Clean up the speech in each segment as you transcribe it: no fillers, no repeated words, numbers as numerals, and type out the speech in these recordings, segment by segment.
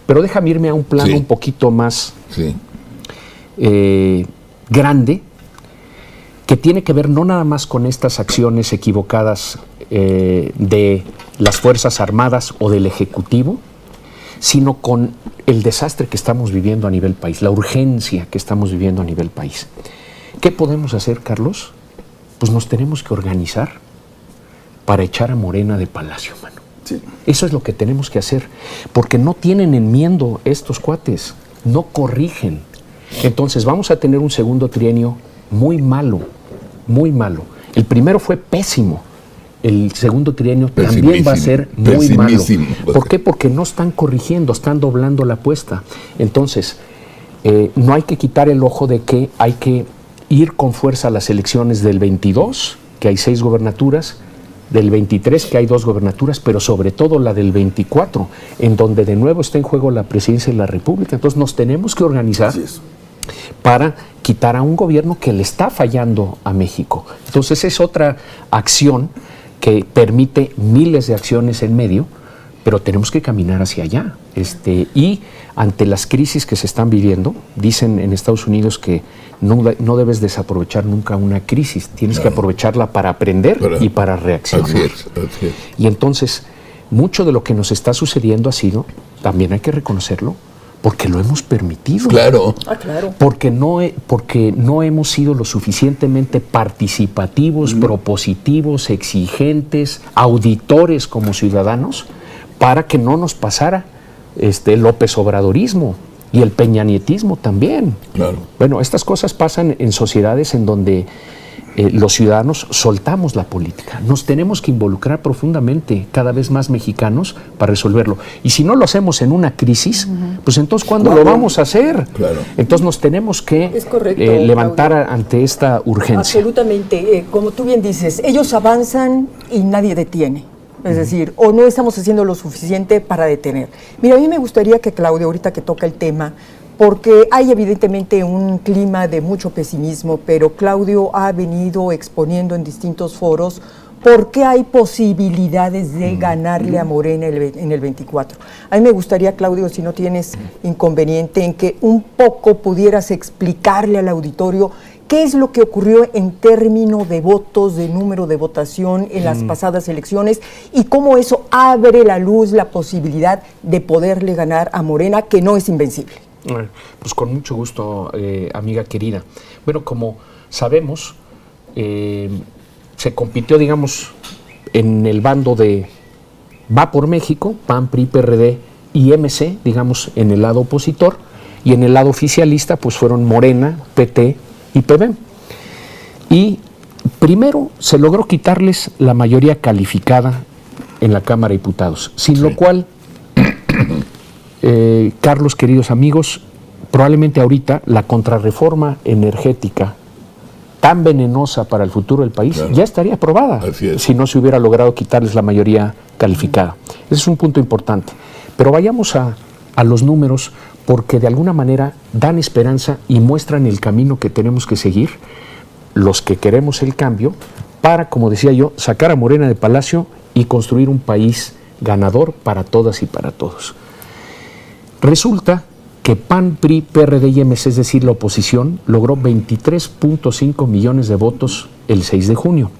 Pero déjame irme a un plano un poquito más grande, que tiene que ver no nada más con estas acciones equivocadas de las Fuerzas Armadas o del Ejecutivo, sino con el desastre que estamos viviendo a nivel país, la urgencia que estamos viviendo a nivel país. ¿Qué podemos hacer, Carlos? Pues nos tenemos que organizar para echar a Morena de Palacio, mano. Sí. Eso es lo que tenemos que hacer, porque no tienen enmiendo estos cuates, no corrigen. Entonces vamos a tener un segundo trienio muy malo, muy malo. El primero fue pésimo, el segundo trienio también va a ser muy malo. ¿Por qué? Porque no están corrigiendo, están doblando la apuesta. Entonces, no hay que quitar el ojo de que hay que ir con fuerza a las elecciones del 22, que hay 6 gobernaturas, del 23, que hay 2 gobernaturas, pero sobre todo la del 24, en donde de nuevo está en juego la presidencia de la República. Entonces nos tenemos que organizar para quitar a un gobierno que le está fallando a México. Entonces es otra acción que permite miles de acciones en medio, pero tenemos que caminar hacia allá. Y ante las crisis que se están viviendo, dicen en Estados Unidos que no debes desaprovechar nunca una crisis, tienes que aprovecharla para aprender y para reaccionar. Así es. Y entonces, mucho de lo que nos está sucediendo ha sido, también hay que reconocerlo, porque lo hemos permitido. Claro. Porque no hemos sido lo suficientemente participativos, propositivos, exigentes, auditores como ciudadanos, para que no nos pasara el López Obradorismo y el peñanietismo también. Claro. Bueno, estas cosas pasan en sociedades en donde los ciudadanos soltamos la política. Nos tenemos que involucrar profundamente, cada vez más mexicanos, para resolverlo. Y si no lo hacemos en una crisis, pues entonces ¿cuándo lo vamos a hacer? Claro. Entonces nos tenemos que levantar ante esta urgencia. Absolutamente. Como tú bien dices, ellos avanzan y nadie detiene. Es decir, o no estamos haciendo lo suficiente para detener. Mira, a mí me gustaría que Claudio, ahorita que toca el tema, porque hay evidentemente un clima de mucho pesimismo, pero Claudio ha venido exponiendo en distintos foros por qué hay posibilidades de ganarle a Morena en el 24. A mí me gustaría, Claudio, si no tienes inconveniente, en que un poco pudieras explicarle al auditorio qué es lo que ocurrió en términos de votos, de número de votación en las pasadas elecciones y cómo eso abre la luz, la posibilidad de poderle ganar a Morena, que no es invencible. Pues con mucho gusto, amiga querida. Bueno, como sabemos, se compitió, digamos, en el bando de Va por México, PAN, PRI, PRD y MC, digamos, en el lado opositor, y en el lado oficialista, pues fueron Morena, PT y PBM. Y primero se logró quitarles la mayoría calificada en la Cámara de Diputados, sin lo cual, Carlos, queridos amigos, probablemente ahorita la contrarreforma energética tan venenosa para el futuro del país ya estaría aprobada si no se hubiera logrado quitarles la mayoría calificada. Ese es un punto importante. Pero vayamos a los números, porque de alguna manera dan esperanza y muestran el camino que tenemos que seguir los que queremos el cambio para, como decía yo, sacar a Morena de Palacio y construir un país ganador para todas y para todos. Resulta que PAN, PRI, PRD y MC, es decir, la oposición, logró 23.5 millones de votos el 6 de junio.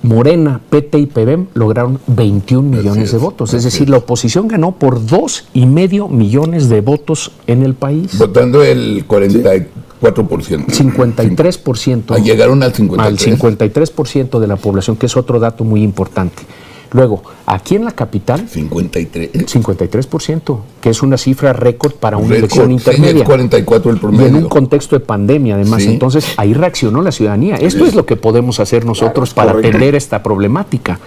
Morena, PT y PBM lograron 21 millones de votos. Es decir, la oposición ganó por 2,5 millones de votos en el país. Votando el 44%. 53%. Llegaron al 53%. Al 53% de la población, que es otro dato muy importante. Luego, aquí en la capital, 53%, que es una cifra récord para una elección intermedia. Es 44 el promedio. Y en un contexto de pandemia, además. Entonces, ahí reaccionó la ciudadanía. Esto es lo que podemos hacer nosotros para atender esta problemática.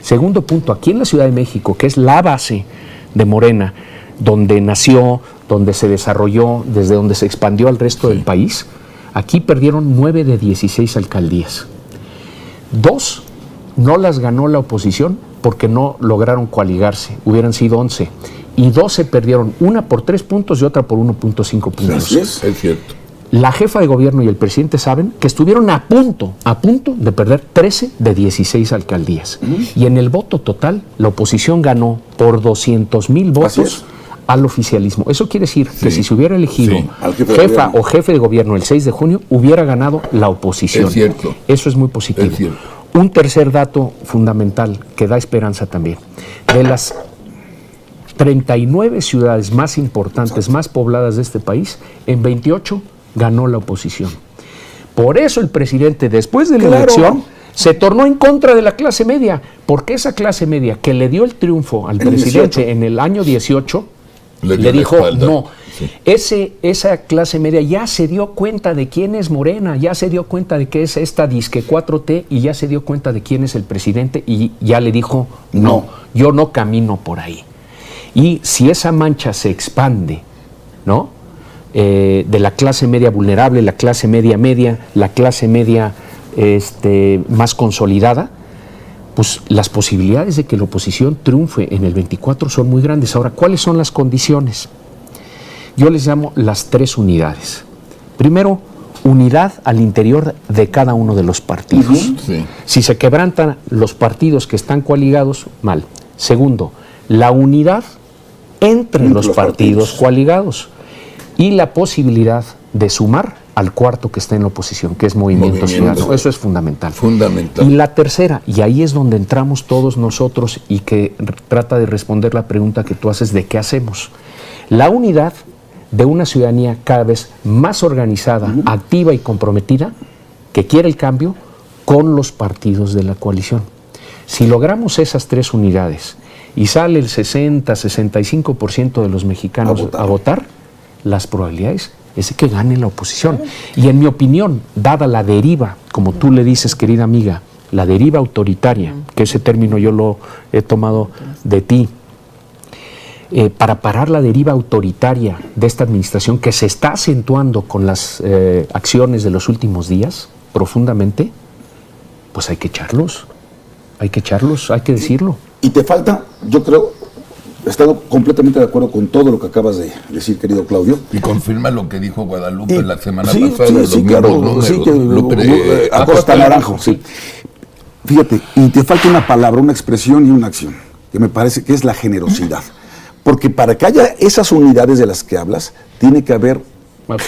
Segundo punto, aquí en la Ciudad de México, que es la base de Morena, donde nació, donde se desarrolló, desde donde se expandió al resto del país, aquí perdieron 9 de 16 alcaldías. 2 no las ganó la oposición porque no lograron coaligarse, hubieran sido 11. Y 2 se perdieron, una por 3 puntos y otra por 1.5 puntos. Es cierto. La jefa de gobierno y el presidente saben que estuvieron a punto de perder 13 de 16 alcaldías. Y en el voto total, la oposición ganó por 200,000 votos al oficialismo. Eso quiere decir que si se hubiera elegido al jefa o jefe de gobierno el 6 de junio, hubiera ganado la oposición. Es cierto. Eso es muy positivo. Es cierto. Un tercer dato fundamental que da esperanza también. De las 39 ciudades más importantes, más pobladas de este país, en 28 ganó la oposición. Por eso el presidente, después de la elección, se tornó en contra de la clase media, porque esa clase media que le dio el triunfo al presidente en el año 18, le dijo no. Sí. Esa clase media ya se dio cuenta de quién es Morena, ya se dio cuenta de qué es esta disque 4T y ya se dio cuenta de quién es el presidente y ya le dijo no, yo no camino por ahí. Y si esa mancha se expande, ¿no? De la clase media vulnerable, la clase media, la clase media más consolidada, pues las posibilidades de que la oposición triunfe en el 24 son muy grandes. Ahora, ¿cuáles son las condiciones? Yo les llamo las 3 unidades. Primero, unidad al interior de cada uno de los partidos. Sí. Si se quebrantan los partidos que están coaligados, mal. Segundo, la unidad entre los partidos coaligados y la posibilidad de sumar al cuarto que está en la oposición, que es Movimiento Ciudadano. Eso es fundamental. Fundamental. Y la tercera, y ahí es donde entramos todos nosotros y que trata de responder la pregunta que tú haces de qué hacemos. La unidad de una ciudadanía cada vez más organizada, activa y comprometida, que quiere el cambio con los partidos de la coalición. Si logramos esas 3 unidades y sale el 60-65% de los mexicanos a votar, las probabilidades es que gane la oposición. Y en mi opinión, dada la deriva, como tú le dices, querida amiga, la deriva autoritaria, que ese término yo lo he tomado de ti, para parar la deriva autoritaria de esta administración que se está acentuando con las acciones de los últimos días, profundamente, pues hay que echarlos, hay que decirlo. Y te falta, yo creo, he estado completamente de acuerdo con todo lo que acabas de decir, querido Claudio. Y confirma lo que dijo Guadalupe la semana sí, pasada. Sí, claro, sí, que Acosta Naranjo, sí. Fíjate, y te falta una palabra, una expresión y una acción, que me parece que es la generosidad. Porque para que haya esas unidades de las que hablas, tiene que haber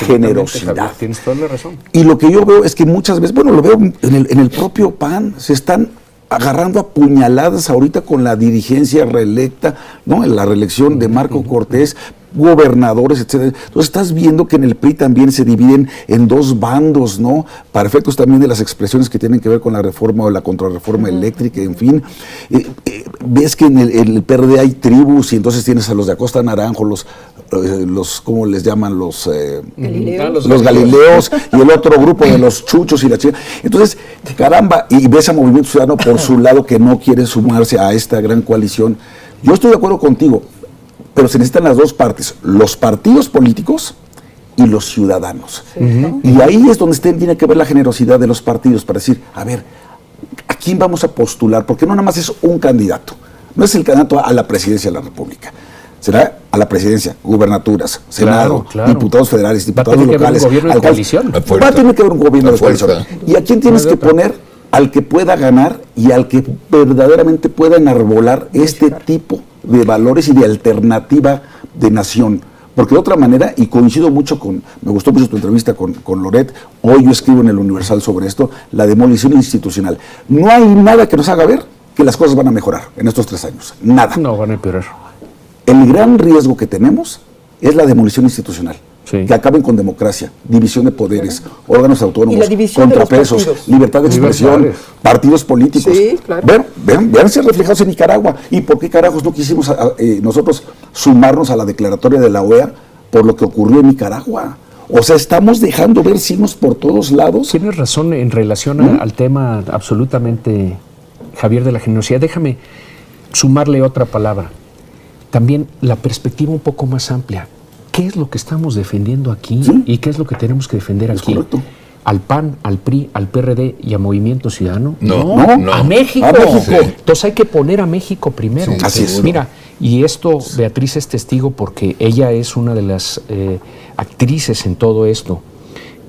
generosidad. Javier, tienes toda la razón. Y lo que yo veo es que muchas veces, bueno, lo veo en el propio PAN, se están agarrando a puñaladas ahorita con la dirigencia reelecta, ¿no? En la reelección de Marco Cortés, gobernadores, etcétera. Entonces estás viendo que en el PRI también se dividen en 2 bandos, ¿no? Para efectos también de las expresiones que tienen que ver con la reforma o la contrarreforma eléctrica, en fin. Ves que en el PRD hay tribus y entonces tienes a los de Acosta Naranjo, los ¿cómo les llaman? Los Galileos y el otro grupo de los chuchos y la chica. Entonces, caramba, y ves a Movimiento Ciudadano por su lado que no quiere sumarse a esta gran coalición. Yo estoy de acuerdo contigo, pero se necesitan las 2 partes, los partidos políticos y los ciudadanos. Y ahí es donde tiene que ver la generosidad de los partidos para decir, a ver, ¿a quién vamos a postular? Porque no nada más es un candidato, no es el candidato a la presidencia de la República. Será a la presidencia, gubernaturas, Senado, diputados federales, diputados locales, alcaldes. Va a tener que haber un gobierno de coalición. ¿Y a quién tienes que poner? Al que pueda ganar y al que verdaderamente pueda enarbolar este tipo de valores y de alternativa de nación. Porque de otra manera, y coincido mucho me gustó mucho tu entrevista con Loret, hoy yo escribo en el Universal sobre esto, la demolición institucional. No hay nada que nos haga ver que las cosas van a mejorar en estos 3 años. Nada. No, van a empeorar. El gran riesgo que tenemos es la demolición institucional. Sí. Que acaben con democracia, división de poderes, órganos autónomos, contrapesos, libertad de expresión, partidos políticos. Sí, claro. Véanse reflejados en Nicaragua. ¿Y por qué carajos no quisimos nosotros sumarnos a la declaratoria de la OEA por lo que ocurrió en Nicaragua? O sea, estamos dejando ver signos por todos lados. Tienes razón en relación al tema absolutamente, Javier, de la generosidad. Déjame sumarle otra palabra. También la perspectiva un poco más amplia. ¿Qué es lo que estamos defendiendo aquí? ¿Sí? ¿Y qué es lo que tenemos que defender aquí? Correcto. ¿Al PAN, al PRI, al PRD y a Movimiento Ciudadano? No. A México. A México. Sí. Entonces hay que poner a México primero. Sí, así es. Mira, y esto Beatriz es testigo porque ella es una de las actrices en todo esto.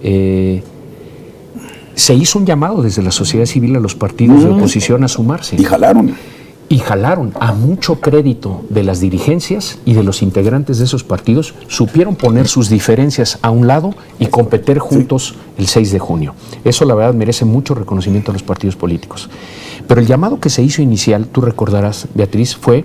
se hizo un llamado desde la sociedad civil a los partidos de oposición a sumarse. Y jalaron. Y jalaron, a mucho crédito de las dirigencias y de los integrantes de esos partidos, supieron poner sus diferencias a un lado y competir juntos el 6 de junio. Eso, la verdad, merece mucho reconocimiento a los partidos políticos. Pero el llamado que se hizo inicial, tú recordarás, Beatriz, fue,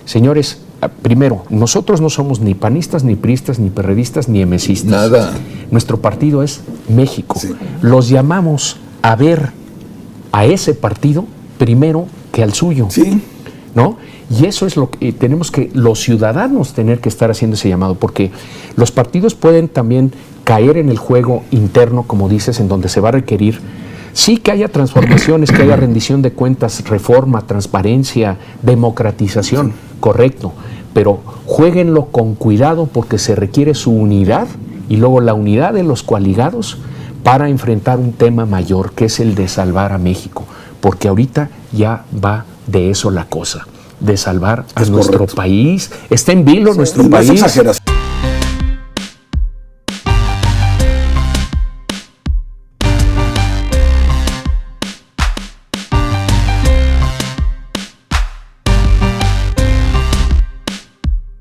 señores, primero, nosotros no somos ni panistas, ni priistas, ni perredistas, ni emesistas. Nada. Nuestro partido es México. Sí. Los llamamos a ver a ese partido primero que al suyo. Sí. ¿No? Y eso es lo que tenemos que, los ciudadanos, tener que estar haciendo ese llamado, porque los partidos pueden también caer en el juego interno, como dices, en donde se va a requerir, sí, que haya transformaciones, que haya rendición de cuentas, reforma, transparencia, democratización, correcto, pero juéguenlo con cuidado porque se requiere su unidad y luego la unidad de los coaligados para enfrentar un tema mayor, que es el de salvar a México, porque ahorita ya va de eso la cosa, de salvar a nuestro país. Está en vilo nuestro No es país. exageración.